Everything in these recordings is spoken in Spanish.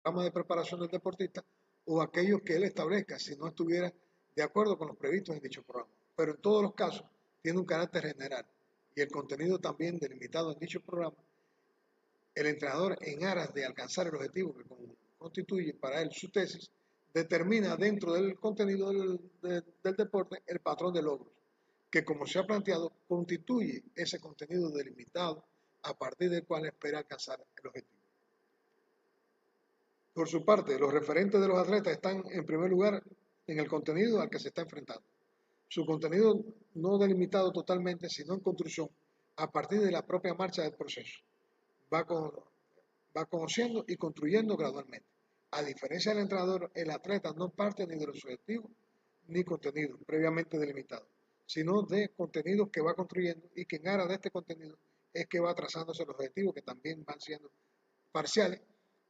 programa de preparación del deportista o aquellos que él establezca si no estuviera de acuerdo con los previstos en dicho programa. Pero en todos los casos tiene un carácter general y el contenido también delimitado en dicho programa. El entrenador, en aras de alcanzar el objetivo que constituye para él su tesis, determina dentro del contenido del deporte el patrón de logros, que como se ha planteado, constituye ese contenido delimitado a partir del cual espera alcanzar el objetivo. Por su parte, los referentes de los atletas están en primer lugar en el contenido al que se está enfrentando. Su contenido no delimitado totalmente, sino en construcción a partir de la propia marcha del proceso. Va, con, va conociendo y construyendo gradualmente. A diferencia del entrenador, el atleta no parte ni de los objetivos ni contenidos previamente delimitados, sino de contenidos que va construyendo y que en aras de este contenido es que va trazándose los objetivos que también van siendo parciales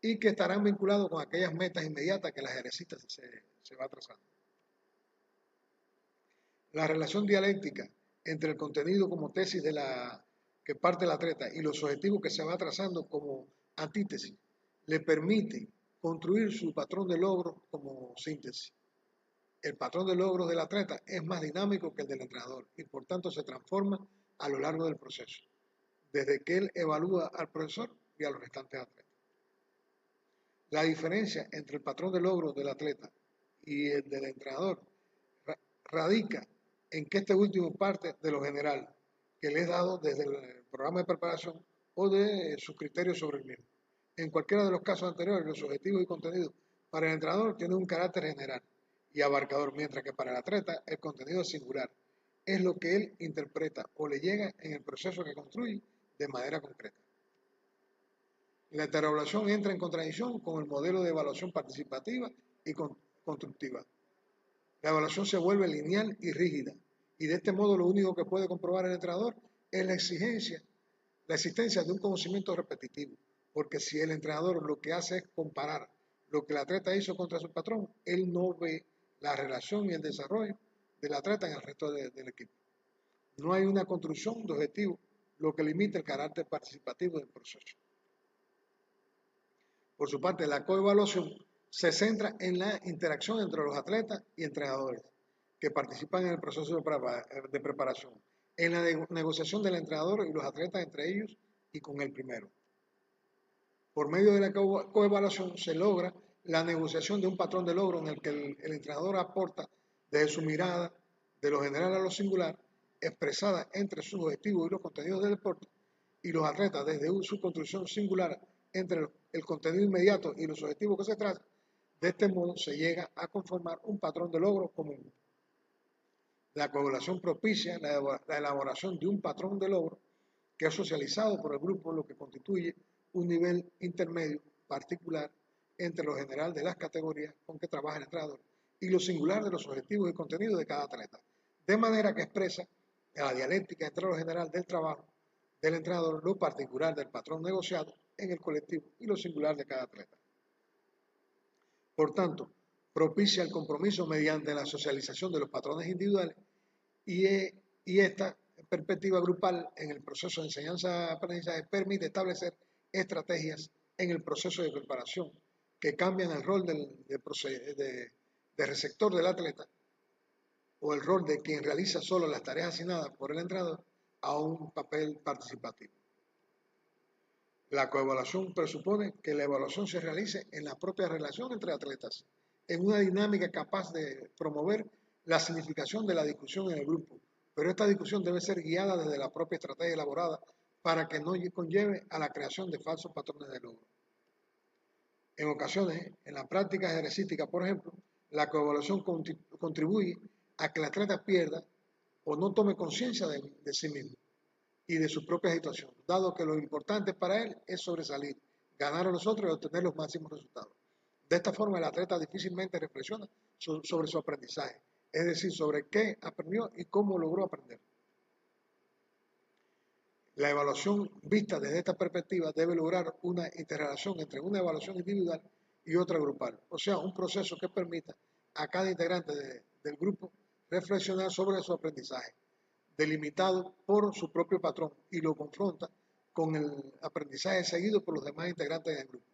y que estarán vinculados con aquellas metas inmediatas que las ejercita se va trazando. La relación dialéctica entre el contenido como tesis de la que parte el atleta y los objetivos que se va trazando como antítesis le permite construir su patrón de logros como síntesis. El patrón de logros del atleta es más dinámico que el del entrenador y por tanto se transforma a lo largo del proceso, desde que él evalúa al profesor y a los restantes atletas. La diferencia entre el patrón de logros del atleta y el del entrenador radica en que este último parte de lo general que le es dado desde el programa de preparación o de sus criterios sobre el mismo. En cualquiera de los casos anteriores, los objetivos y contenidos para el entrenador tienen un carácter general y abarcador, mientras que para el atleta el contenido es singular. Es lo que él interpreta o le llega en el proceso que construye de manera concreta. La heteroevaluación entra en contradicción con el modelo de evaluación participativa y constructiva. La evaluación se vuelve lineal y rígida, y de este modo lo único que puede comprobar el entrenador es la existencia de un conocimiento repetitivo, porque si el entrenador lo que hace es comparar lo que el atleta hizo contra su patrón, él no ve la relación y el desarrollo del atleta en el resto del equipo. No hay una construcción de objetivos, lo que limita el carácter participativo del proceso. Por su parte, la coevaluación se centra en la interacción entre los atletas y entrenadores que participan en el proceso de preparación, en la negociación del entrenador y los atletas entre ellos y con el primero. Por medio de la coevaluación se logra la negociación de un patrón de logro en el que el entrenador aporta desde su mirada de lo general a lo singular, expresada entre sus objetivos y los contenidos del deporte, y los atletas desde su construcción singular entre el contenido inmediato y los objetivos que se trazan. De este modo se llega a conformar un patrón de logro común. La coevaluación propicia la elaboración de un patrón de logro que es socializado por el grupo, lo que constituye un nivel intermedio particular entre lo general de las categorías con que trabaja el entrenador y lo singular de los objetivos y contenidos de cada atleta, de manera que expresa la dialéctica entre lo general del trabajo del entrenador, lo particular del patrón negociado en el colectivo y lo singular de cada atleta. Por tanto, propicia el compromiso mediante la socialización de los patrones individuales y esta perspectiva grupal en el proceso de enseñanza-aprendizaje permite establecer estrategias en el proceso de preparación que cambian el rol de receptor del atleta o el rol de quien realiza solo las tareas asignadas por el entrenador a un papel participativo. La coevaluación presupone que la evaluación se realice en la propia relación entre atletas, en una dinámica capaz de promover la significación de la discusión en el grupo, pero esta discusión debe ser guiada desde la propia estrategia elaborada para que no conlleve a la creación de falsos patrones de logro. En ocasiones, en la práctica ejercística, por ejemplo, la coevaluación contribuye a que el atleta pierda o no tome conciencia de sí mismo y de su propia situación, dado que lo importante para él es sobresalir, ganar a los otros y obtener los máximos resultados. De esta forma, el atleta difícilmente reflexiona sobre su aprendizaje, es decir, sobre qué aprendió y cómo logró aprender. La evaluación vista desde esta perspectiva debe lograr una interrelación entre una evaluación individual y otra grupal, o sea, un proceso que permita a cada integrante del grupo reflexionar sobre su aprendizaje, delimitado por su propio patrón, y lo confronta con el aprendizaje seguido por los demás integrantes del grupo.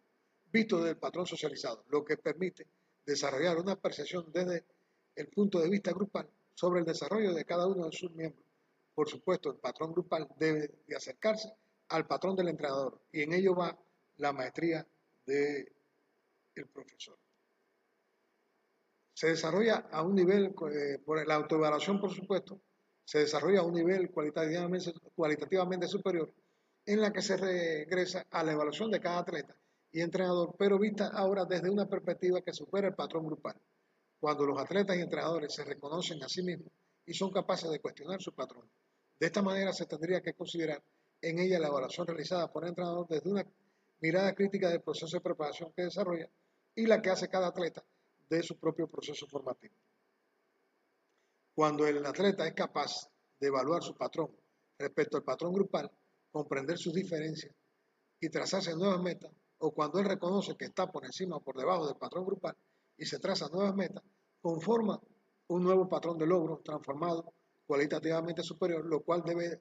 visto desde el patrón socializado, lo que permite desarrollar una percepción desde el punto de vista grupal sobre el desarrollo de cada uno de sus miembros. Por supuesto, el patrón grupal debe de acercarse al patrón del entrenador y en ello va la maestría del profesor. Se desarrolla a un nivel, por la autoevaluación por supuesto, se desarrolla a un nivel cualitativamente superior en la que se regresa a la evaluación de cada atleta y entrenador, pero vista ahora desde una perspectiva que supera el patrón grupal, cuando los atletas y entrenadores se reconocen a sí mismos y son capaces de cuestionar su patrón. De esta manera se tendría que considerar en ella la evaluación realizada por el entrenador desde una mirada crítica del proceso de preparación que desarrolla y la que hace cada atleta de su propio proceso formativo. Cuando el atleta es capaz de evaluar su patrón respecto al patrón grupal, comprender sus diferencias y trazarse nuevas metas, o cuando él reconoce que está por encima o por debajo del patrón grupal y se traza nuevas metas, conforma un nuevo patrón de logro transformado cualitativamente superior, lo cual debe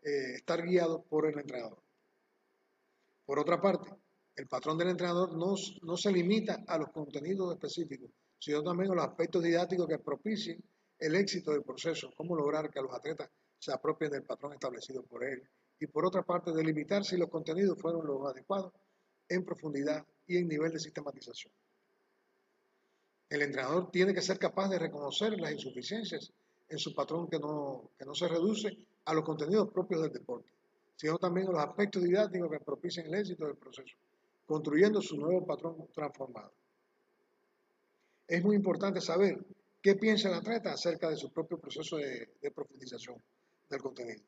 estar guiado por el entrenador. Por otra parte, el patrón del entrenador no se limita a los contenidos específicos, sino también a los aspectos didácticos que propicien el éxito del proceso, cómo lograr que los atletas se apropien del patrón establecido por él. Y por otra parte, delimitar si los contenidos fueron los adecuados en profundidad y en nivel de sistematización. El entrenador tiene que ser capaz de reconocer las insuficiencias en su patrón que no se reduce a los contenidos propios del deporte, sino también a los aspectos didácticos que propician el éxito del proceso, construyendo su nuevo patrón transformado. Es muy importante saber qué piensa el atleta acerca de su propio proceso de profundización del contenido,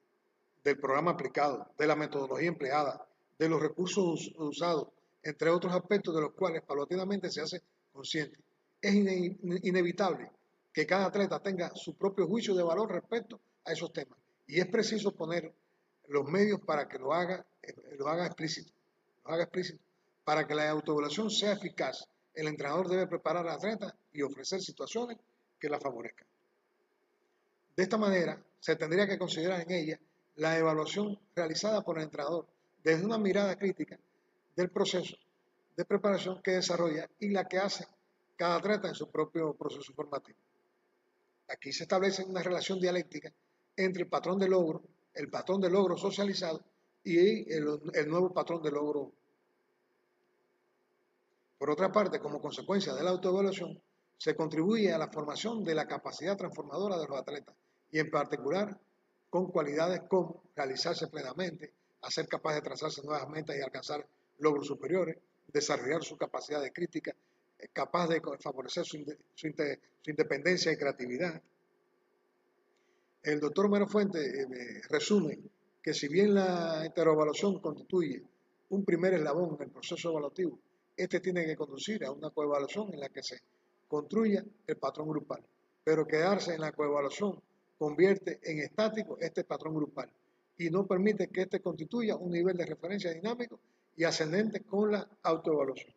del programa aplicado, de la metodología empleada, de los recursos usados, entre otros aspectos de los cuales paulatinamente se hace consciente. Es inevitable que cada atleta tenga su propio juicio de valor respecto a esos temas y es preciso poner los medios para que lo haga explícito, para que la autoevaluación sea eficaz. El entrenador debe preparar al atleta y ofrecer situaciones que la favorezcan. De esta manera, se tendría que considerar en ella la evaluación realizada por el entrenador desde una mirada crítica del proceso de preparación que desarrolla y la que hace cada atleta en su propio proceso formativo. Aquí se establece una relación dialéctica entre el patrón de logro socializado y el nuevo patrón de logro. Por otra parte, como consecuencia de la autoevaluación, se contribuye a la formación de la capacidad transformadora de los atletas y en particular con cualidades como realizarse plenamente, ser capaz de trazarse nuevas metas y alcanzar logros superiores, desarrollar su capacidad de crítica, capaz de favorecer su independencia y creatividad. El doctor Mero Fuente resume que si bien la heteroevaluación constituye un primer eslabón en el proceso evaluativo, este tiene que conducir a una coevaluación en la que se construya el patrón grupal, pero quedarse en la coevaluación convierte en estático este patrón grupal y no permite que este constituya un nivel de referencia dinámico y ascendente con la autoevaluación.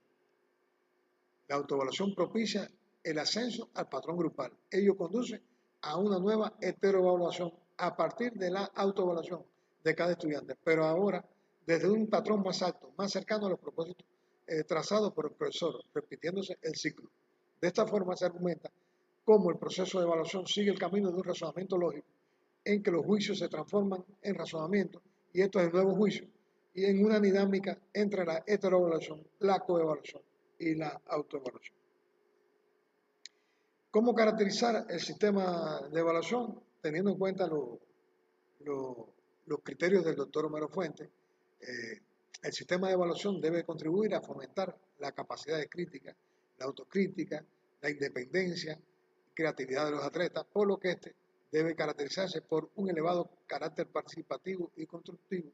La autoevaluación propicia el ascenso al patrón grupal. Ello conduce a una nueva heteroevaluación a partir de la autoevaluación de cada estudiante, pero ahora desde un patrón más alto, más cercano a los propósitos trazados por el profesor, repitiéndose el ciclo. De esta forma se argumenta cómo el proceso de evaluación sigue el camino de un razonamiento lógico, en que los juicios se transforman en razonamiento y esto es el nuevo juicio, y en una dinámica entre la heteroevaluación, la coevaluación y la autoevaluación. ¿Cómo caracterizar el sistema de evaluación? Teniendo en cuenta los criterios del doctor Homero Fuentes, el sistema de evaluación debe contribuir a fomentar la capacidad de crítica, la autocrítica, la independencia y creatividad de los atletas, por lo que este debe caracterizarse por un elevado carácter participativo y constructivo,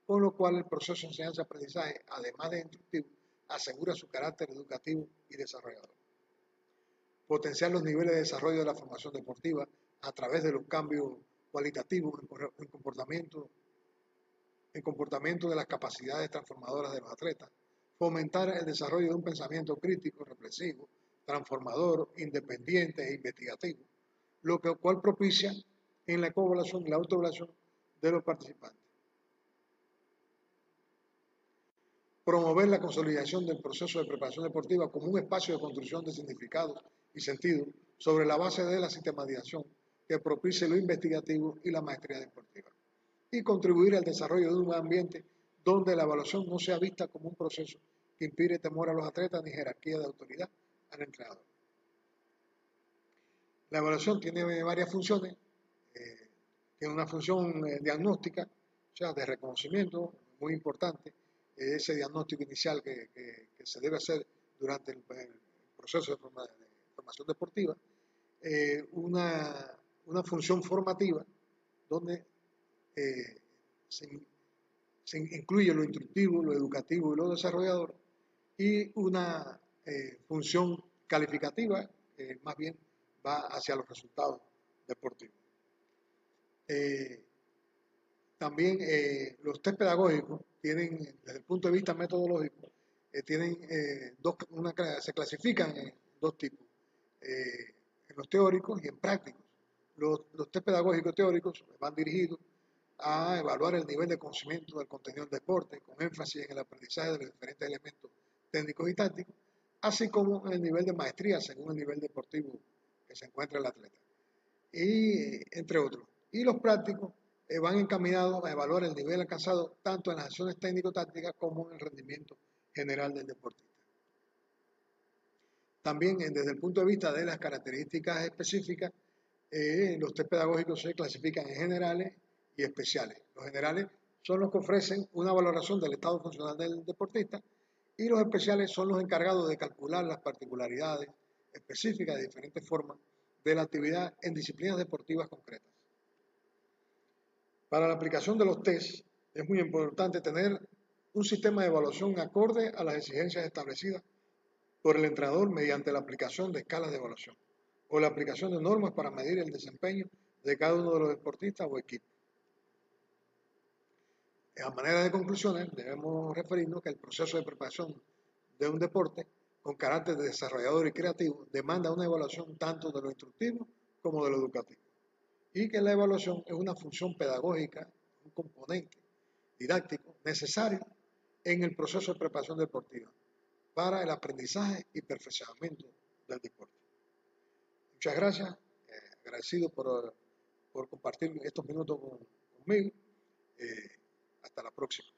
con lo cual el proceso de enseñanza-aprendizaje, además de instructivo, asegura su carácter educativo y desarrollador. Potenciar los niveles de desarrollo de la formación deportiva a través de los cambios cualitativos en comportamiento de las capacidades transformadoras de los atletas. Fomentar el desarrollo de un pensamiento crítico, reflexivo, transformador, independiente e investigativo, lo cual propicia en la coevaluación y la autoevaluación de los participantes. promover la consolidación del proceso de preparación deportiva como un espacio de construcción de significados y sentido sobre la base de la sistematización que propicie lo investigativo y la maestría deportiva, y contribuir al desarrollo de un ambiente donde la evaluación no sea vista como un proceso que inspire temor a los atletas ni jerarquía de autoridad al entrenador. La evaluación tiene varias funciones. Tiene una función diagnóstica, o sea, de reconocimiento, muy importante, ese diagnóstico inicial que se debe hacer durante el proceso de formación deportiva. Una función formativa, donde se incluye lo instructivo, lo educativo y lo desarrollador, y una función calificativa que más bien va hacia los resultados deportivos. También los test pedagógicos tienen, desde el punto de vista metodológico, se clasifican en dos tipos, en los teóricos y en prácticos. Los test pedagógicos teóricos van dirigidos a evaluar el nivel de conocimiento del contenido del deporte, con énfasis en el aprendizaje de los diferentes elementos técnicos y tácticos, así como en el nivel de maestría según el nivel deportivo que se encuentra el atleta, y entre otros. Y los prácticos van encaminados a evaluar el nivel alcanzado tanto en las acciones técnico-tácticas como en el rendimiento general del deportista. También desde el punto de vista de las características específicas, los test pedagógicos se clasifican en generales y especiales. Los generales son los que ofrecen una valoración del estado funcional del deportista, y los especiales son los encargados de calcular las particularidades específicas de diferentes formas de la actividad en disciplinas deportivas concretas. Para la aplicación de los test es muy importante tener un sistema de evaluación acorde a las exigencias establecidas por el entrenador mediante la aplicación de escalas de evaluación o la aplicación de normas para medir el desempeño de cada uno de los deportistas o equipos. A manera de conclusiones, debemos referirnos que el proceso de preparación de un deporte con carácter de desarrollador y creativo demanda una evaluación tanto de lo instructivo como de lo educativo, y que la evaluación es una función pedagógica, un componente didáctico necesario en el proceso de preparación deportiva para el aprendizaje y perfeccionamiento del deporte. Muchas gracias, agradecido por compartir estos minutos conmigo. Hasta la próxima.